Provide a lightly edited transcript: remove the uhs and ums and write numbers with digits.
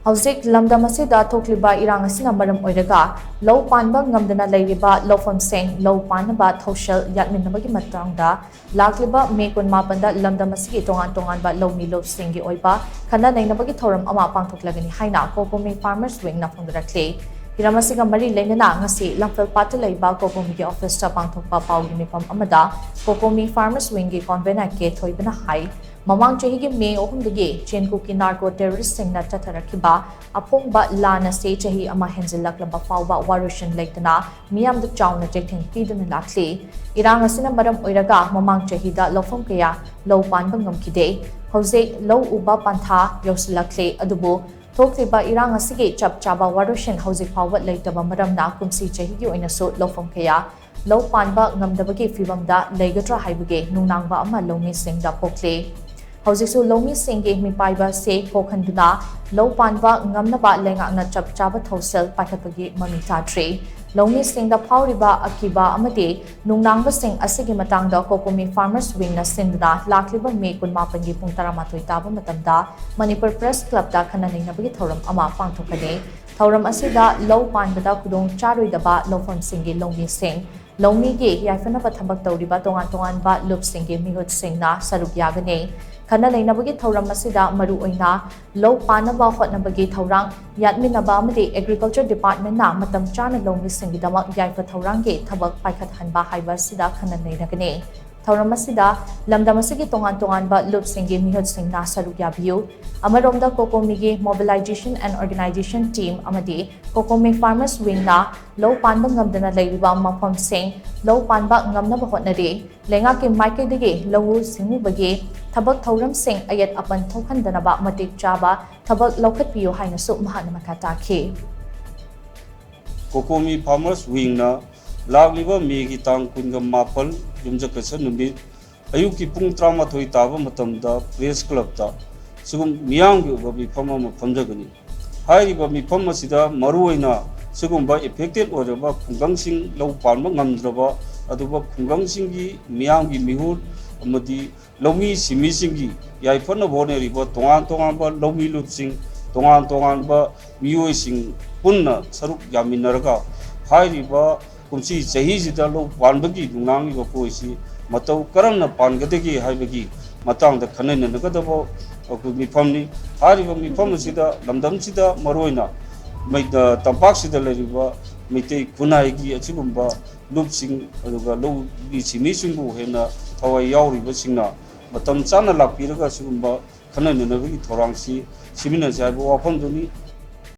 Houjik lamdam asida thokliba irang asina Maram Oiraga low Panba ngamdana leiriba loupham shing Paannaba thoushil yatminnabagi matangda lakliba mekun mapanda lamdam asigi tonganba loumee singi oiba Khana Neinabagi thouram ama Pangthoklagani haina COCOMI farmers wing na phongdarakle Hiramasiga mari leinana ngasi lamfel patalaiba COCOMI ki office ta pangthokpa paugi mifam amada COCOMI farmers wing ki convener ke thoibana hai Mamang Chahigi May Ohundagi, Chenkuki narco terrorist sing na Tatarakiba, Apongba Lana say Chahi Ama Henzilakla Fauba Warushan Laitana, Miam the Chow na Jating Pidan Lakli, Irang asina Maram Oiraga, Mamang Chahida, loupham Kaya, low Panbangam Kide, Houjik, low Uba Pantha, Yosilakle, Adubo, thokliba irang asigi chap chaba Warushan Houjik Fawat Laitaba Maram na Kumsi Chahigi in a suit loupham Kaya, low Panba Ngamdabagi Fibamda, Legatra Haibage, Nunangba Ama loumee sing da Pokle. Houjiksu loumee singi mipaiba se kokhanduna low Panba ngamnaba lengakna chap chaba thoushil paikhatpagi mami tadre loumee sing da phauriba akiba amati nungnangba sing asigi matangda COCOMI farmers wing na sinduna lakliba May 18 pung 13 taba matamda Manipur Press Club da Khana neinabagi thouram ama pangthoklagani thouram asida low Panbada kudong charoidaba loupham singi loumee sing loumee gi yaifana thabak tawriba tonganba loop singi mihut sing na saruk yagani Khana neinabagi thouram asida maru oina low Paannaba hotnabagi thouram yatminnaba amadi agriculture department na matam chana loumee singidamak yaifa thourangi thabak paikhat hanba haiba sida khana neinagani thouram asida lamdam asigi tonganba loop singi mihut sing na saruk yabiu amaromda COCOMI gi mobilization and organization team amadi COCOMI farmers wing na low Panba ngamdana leiriba mafam sing low Panba ngamnaba hotnari lenga ki maikaidagi lowu singubagi Thabak thouram sing ayat apan thokhandanaba matik chaba thabak laukhatpiyo haina su mahana makataki COCOMI farmers wing na lakliba May ki tang kunga mapal yumjakasa numit ayuki pung 13 taba matamda press club ta sugum miyang gi ba mifam ama phamjagani hairiba mifam asida maruoina sugumba affected oraba khungangsing low Panba ngamdraba aduba khungangsing miyang gi mihur amadi loumee simisingi yaifana boneriba tonganba loumee lupsing tonganba miyoi sing punna saruk yaminaraga hairiba kumsi chahijida low Panbagi nungangi ba poisi matau karamna pangadagi haibagi matang da khanena nagadabo mifamni hairiba mifam sida lamdam sida maroina maida tampak sida leriba mitei kunaigi achigumba lupsing aduga loumee simisingu hena thawai yauriba singna matam chana lakpiraga sigumba khana neinabagi thorangsi simina jaibo wafamduni